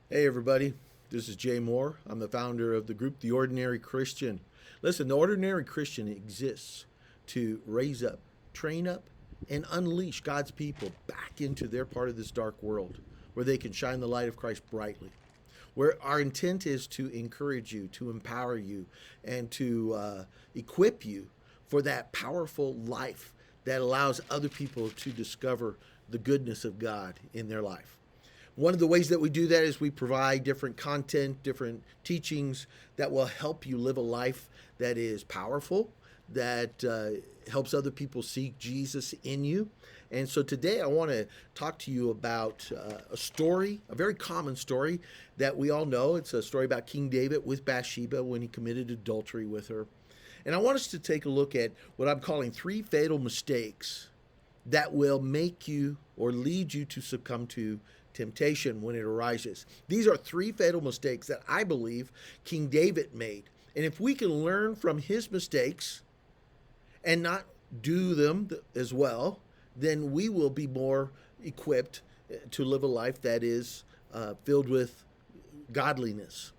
Hey, everybody. This is Jay Moore. I'm the founder of the group, The Ordinary Christian. Listen, the Ordinary Christian exists to raise up, train up, and unleash God's people back into their part of this dark world where they can shine the light of Christ brightly. Where our intent is to encourage you, to empower you, and to equip you for that powerful life that allows other people to discover the goodness of God in their life. One of the ways that we do that is we provide different content, different teachings that will help you live a life that is powerful, that helps other people see Jesus in you. And so today I want to talk to you about a story, a very common story that we all know. It's a story about King David with Bathsheba when he committed adultery with her. And I want us to take a look at what I'm calling 3 fatal mistakes that will make you or lead you to succumb to temptation when it arises. These are 3 fatal mistakes that I believe King David made. And if we can learn from his mistakes and not do them as well, then we will be more equipped to live a life that is filled with godliness.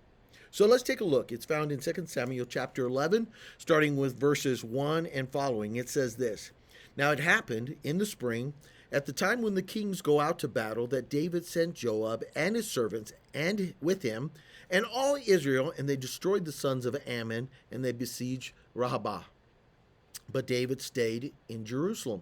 So let's take a look. It's found in 2 Samuel chapter 11, starting with verses 1 and following. It says this: Now it happened in the spring, at the time when the kings go out to battle, that David sent Joab and his servants and with him and all Israel, and they destroyed the sons of Ammon, and they besieged Rabbah. But David stayed in Jerusalem.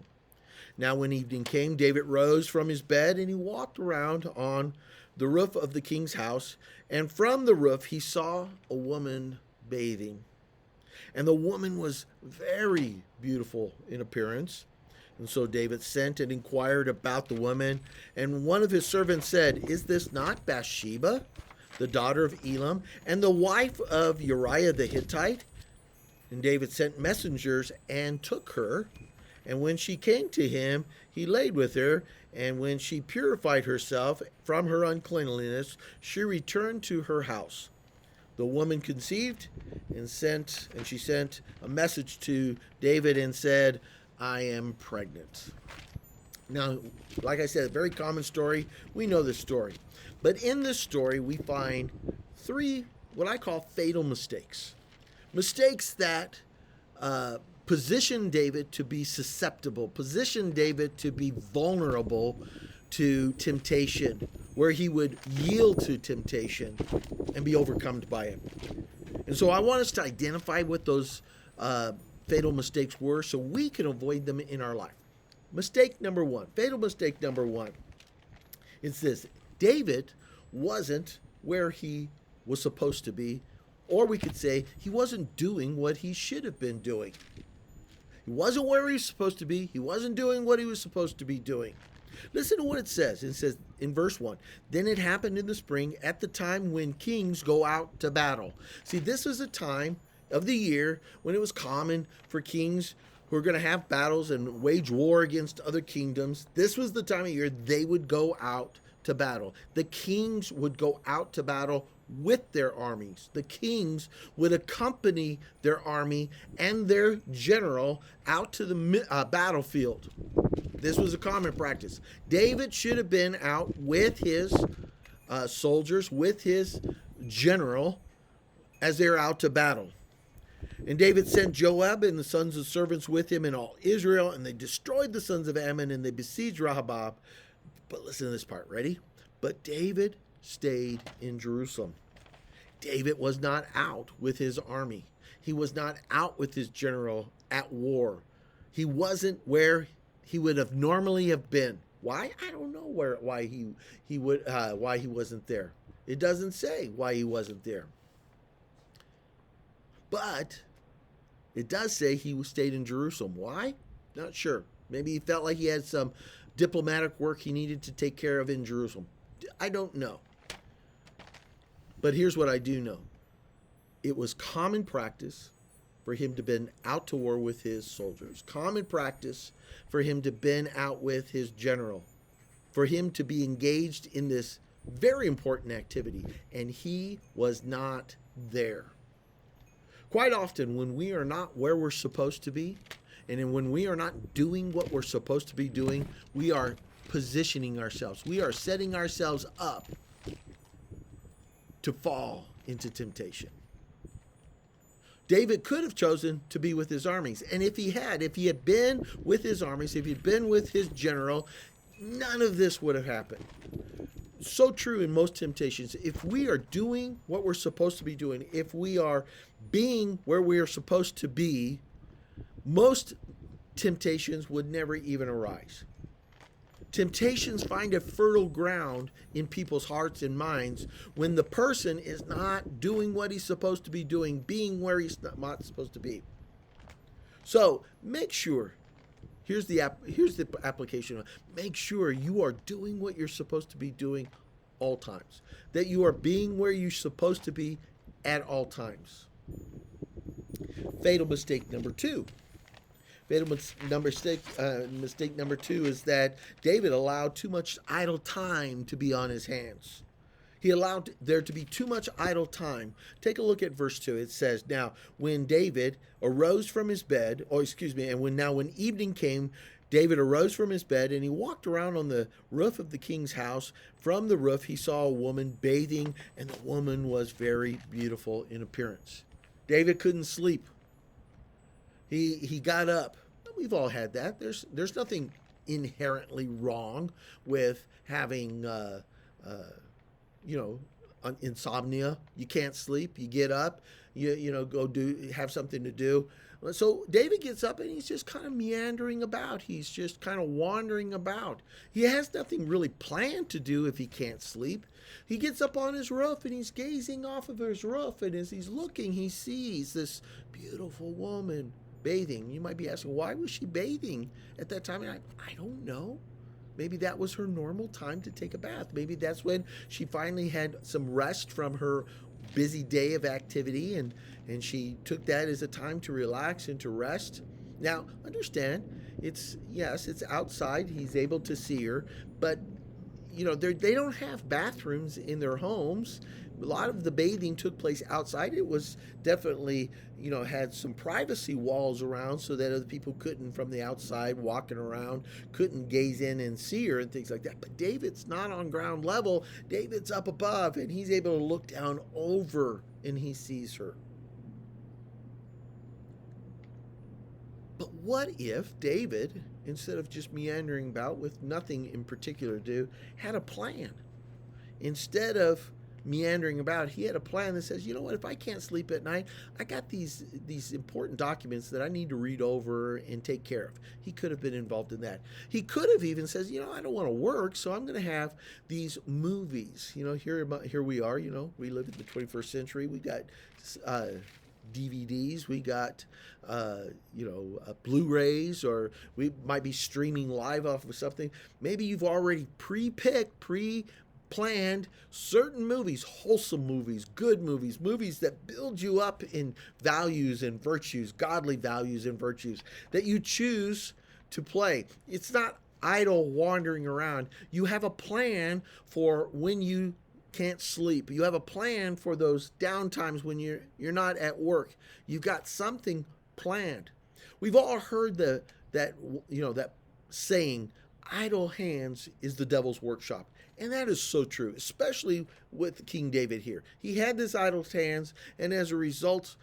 Now when evening came, David rose from his bed, and he walked around on the roof of the king's house, and from the roof he saw a woman bathing. And the woman was very beautiful in appearance. And so David sent and inquired about the woman. And one of his servants said, Is this not Bathsheba, the daughter of Elam, and the wife of Uriah the Hittite? And David sent messengers and took her. And when she came to him, he laid with her. And when she purified herself from her uncleanliness, she returned to her house. The woman conceived and she sent a message to David and said, I am pregnant. Now, like I said, a very common story. We know this story. But in this story, we find 3 what I call fatal mistakes. Mistakes that position David to be susceptible, position David to be vulnerable to temptation, where he would yield to temptation and be overcome by it. And so I want us to identify what those fatal mistakes were so we can avoid them in our life. Mistake number 1, fatal mistake number 1, it's this: David wasn't where he was supposed to be, or we could say he wasn't doing what he should have been doing. He wasn't where he was supposed to be. He wasn't doing what he was supposed to be doing. Listen to what it says. It says in verse 1, Then it happened in the spring at the time when kings go out to battle. See, this is a time of the year when it was common for kings who are going to have battles and wage war against other kingdoms. This was the time of year they would go out to battle. The kings would go out to battle with their armies. The kings would accompany their army and their general out to the battlefield. This was a common practice. David should have been out with his soldiers, with his general, as they're out to battle. And David sent Joab and the sons of servants with him and all Israel, and they destroyed the sons of Ammon, and they besieged Rabbah. But listen to this part, ready? But David stayed in Jerusalem. David was not out with his army. He was not out with his general at war. He wasn't where he would have normally have been. Why? I don't know why he wasn't there. It doesn't say why he wasn't there. But it does say he stayed in Jerusalem. Why? Not sure. Maybe he felt like he had some diplomatic work he needed to take care of in Jerusalem. I don't know. But here's what I do know. It was common practice for him to been out to war with his soldiers. Common practice for him to been out with his general. For him to be engaged in this very important activity. And he was not there. Quite often when we are not where we're supposed to be, and when we are not doing what we're supposed to be doing, we are positioning ourselves. We are setting ourselves up to fall into temptation. David could have chosen to be with his armies. And if he had been with his armies, if he'd been with his general, none of this would have happened. So true in most temptations. If we are doing what we're supposed to be doing, if we are being where we are supposed to be, most temptations would never even arise. Temptations find a fertile ground in people's hearts and minds when the person is not doing what he's supposed to be doing, being where he's not supposed to be. So make sure, here's the application. Make sure you are doing what you're supposed to be doing all times. That you are being where you're supposed to be at all times. Fatal mistake number two. Mistake number two is that David allowed too much idle time to be on his hands. He allowed there to be too much idle time. Take a look at verse 2. It says, "Now, when David arose from his bed," and when evening came, David arose from his bed and he walked around on the roof of the king's house. From the roof, he saw a woman bathing, and the woman was very beautiful in appearance. David couldn't sleep. He got up. We've all had that. There's nothing inherently wrong with having insomnia. You can't sleep. You get up. Go have something to do. So David gets up and he's just kind of meandering about. He's just kind of wandering about. He has nothing really planned to do if he can't sleep. He gets up on his roof and he's gazing off of his roof, and as he's looking, he sees this beautiful woman bathing. You might be asking, why was she bathing at that time? And I don't know. Maybe that was her normal time to take a bath. Maybe that's when she finally had some rest from her busy day of activity, and she took that as a time to relax and to rest. Now, understand, it's outside. He's able to see her, but they don't have bathrooms in their homes. A lot of the bathing took place outside. It was definitely, had some privacy walls around so that other people couldn't, from the outside walking around, couldn't gaze in and see her and things like that. But David's not on ground level. David's up above, and he's able to look down over, and he sees her. But what if David, instead of just meandering about with nothing in particular to do, had a plan? Instead of meandering about, he had a plan that says, you know what, if I can't sleep at night, I got these important documents that I need to read over and take care of. He could have been involved in that. He could have even says, I don't want to work, so I'm going to have these movies. Here we are, we live in the 21st century. We got DVDs, we got Blu-rays, or we might be streaming live off of something. Maybe you've already planned certain movies, wholesome movies, good movies, movies that build you up in values and virtues, godly values and virtues, that you choose to play. It's not idle wandering around. You have a plan for when you can't sleep. You have a plan for those down times when you're not at work. You've got something planned. We've all heard that saying, idle hands is the devil's workshop. And that is so true, especially with King David here. He had this idle hands, and as a result,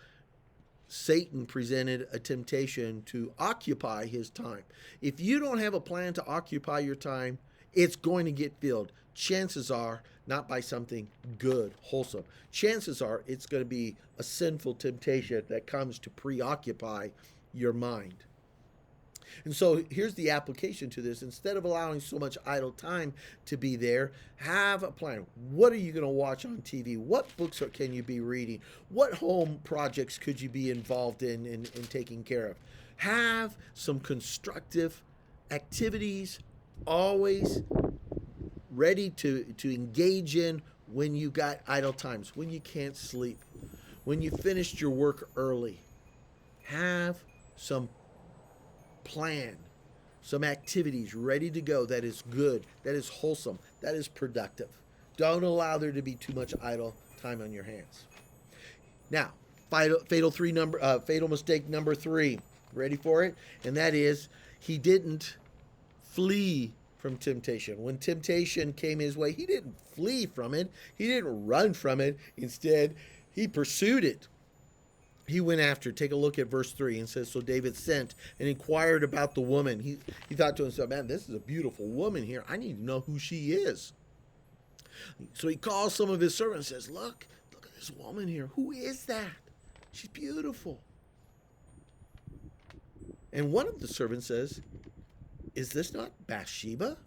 Satan presented a temptation to occupy his time. If you don't have a plan to occupy your time, it's going to get filled. Chances are not by something good, wholesome. Chances are it's going to be a sinful temptation that comes to preoccupy your mind. And so here's the application to this. Instead of allowing so much idle time to be there, have a plan. What are you going to watch on TV? What books can you be reading? What home projects could you be involved in taking care of? Have some constructive activities always ready to engage in when you got idle times, when you can't sleep, when you finished your work early. Have some plan, some activities ready to go that is good, that is wholesome, that is productive. Don't allow there to be too much idle time on your hands. Now, fatal mistake number 3. Ready for it? And that is, he didn't flee from temptation. When temptation came his way, he didn't flee from it. He didn't run from it. Instead, he pursued it. He went after. Take a look at verse 3 and says, so David sent and inquired about the woman. He thought to himself, man, this is a beautiful woman here. I need to know who she is. So he calls some of his servants and says, look at this woman here. Who is that? She's beautiful. And one of the servants says, is this not Bathsheba?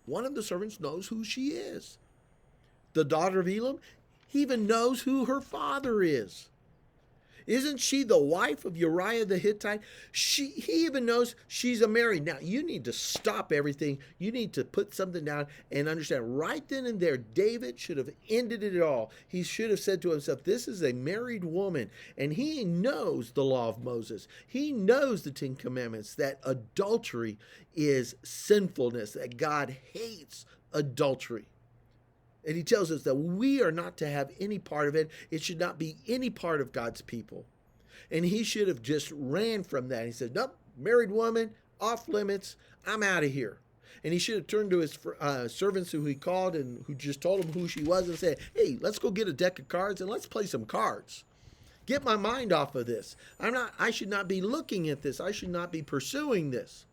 One of the servants knows who she is. The daughter of Elam, he even knows who her father is. Isn't she the wife of Uriah the Hittite? He even knows she's married. Now, you need to stop everything. You need to put something down and understand right then and there, David should have ended it all. He should have said to himself, this is a married woman. And he knows the law of Moses. He knows the Ten Commandments, that adultery is sinfulness, that God hates adultery. And he tells us that we are not to have any part of it. It should not be any part of God's people. And he should have just ran from that. He said, nope, married woman, off limits, I'm out of here. And he should have turned to his servants who he called and who just told him who she was and said, hey, let's go get a deck of cards and let's play some cards. Get my mind off of this. I should not be looking at this. I should not be pursuing this.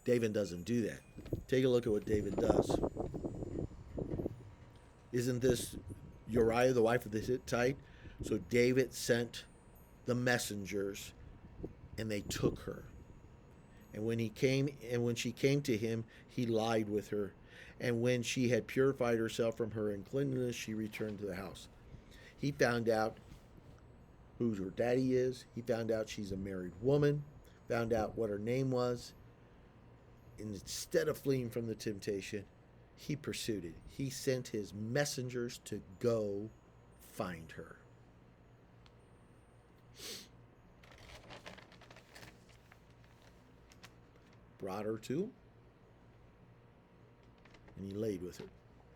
David doesn't do that. Take a look at what David does. Isn't this Uriah, the wife of the Hittite? So David sent the messengers, and they took her. And when she came to him, he lied with her. And when she had purified herself from her uncleanness, she returned to the house. He found out who her daddy is. He found out she's a married woman. Found out what her name was. And instead of fleeing from the temptation, he pursued it. He sent his messengers to go find her. Brought her to him, and he laid with her,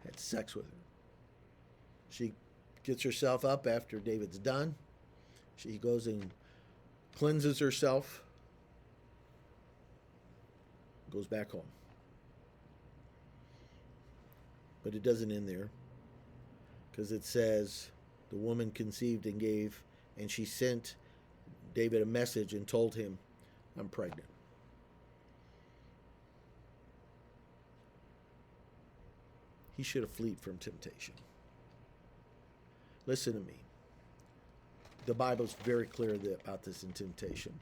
had sex with her. She gets herself up after David's done. She goes and cleanses herself, goes back home. But it doesn't end there, because it says the woman conceived and gave, and she sent David a message and told him, I'm pregnant. He should have fled from temptation. Listen to me. The Bible's very clear about this in temptation.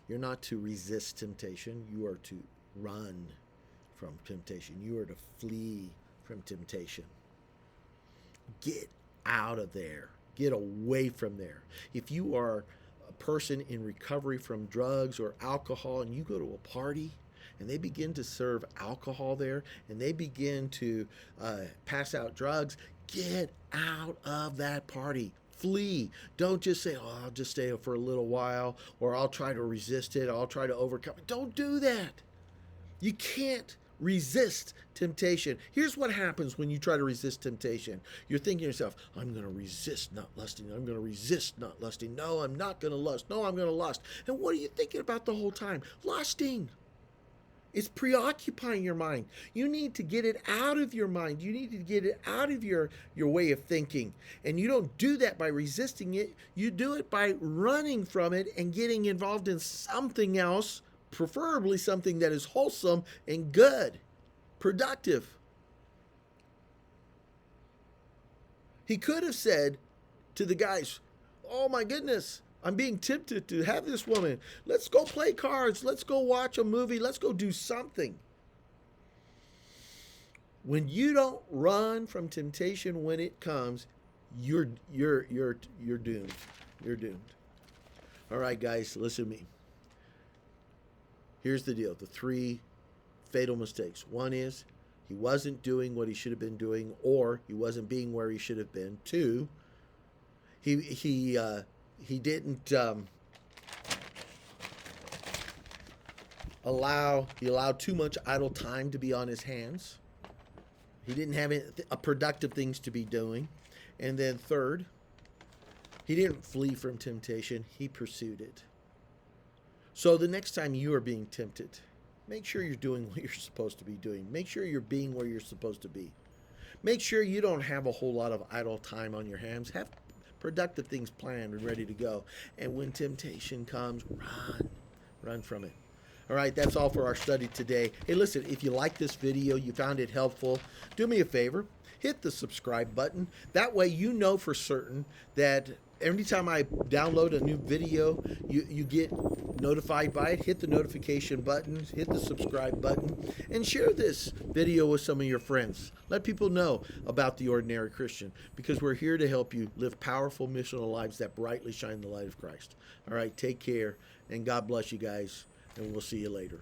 You're not to resist temptation. You are to run from temptation. You are to flee from temptation. Get out of there. Get away from there. If you are a person in recovery from drugs or alcohol and you go to a party and they begin to serve alcohol there and they begin to pass out drugs, get out of that party. Flee. Don't just say, oh, I'll just stay for a little while, or I'll try to resist it, I'll try to overcome it. Don't do that. You can't resist temptation. Here's what happens when you try to resist temptation. You're thinking to yourself, I'm going to resist not lusting. I'm going to resist not lusting. No, I'm not going to lust. No, I'm going to lust. And what are you thinking about the whole time? Lusting. It's preoccupying your mind. You need to get it out of your mind. You need to get it out of your way of thinking. And you don't do that by resisting it. You do it by running from it and getting involved in something else, preferably something that is wholesome and good, productive. He could have said to the guys, oh my goodness, I'm being tempted to have this woman. Let's go play cards. Let's go watch a movie. Let's go do something. When you don't run from temptation when it comes, you're doomed. You're doomed. All right, guys, listen to me. Here's the deal. The three fatal mistakes. One is he wasn't doing what he should have been doing, or he wasn't being where he should have been. Two, he didn't allowed too much idle time to be on his hands. He didn't have productive things to be doing. And then third, he didn't flee from temptation. He pursued it. So the next time you are being tempted, Make sure you're doing what you're supposed to be doing. Make sure you're being where you're supposed to be. Make sure you don't have a whole lot of idle time on your hands. Have productive things planned and ready to go. And when temptation comes, run from it. All right, that's all for our study today. Hey, listen, if you like this video, you found it helpful, do me a favor, hit the subscribe button. That way you know for certain that every time I download a new video, you get notified by it. Hit the notification button, hit the subscribe button, and share this video with some of your friends. Let people know about the Ordinary Christian, because we're here to help you live powerful missional lives that brightly shine the light of Christ. All right, take care, and God bless you guys, and we'll see you later.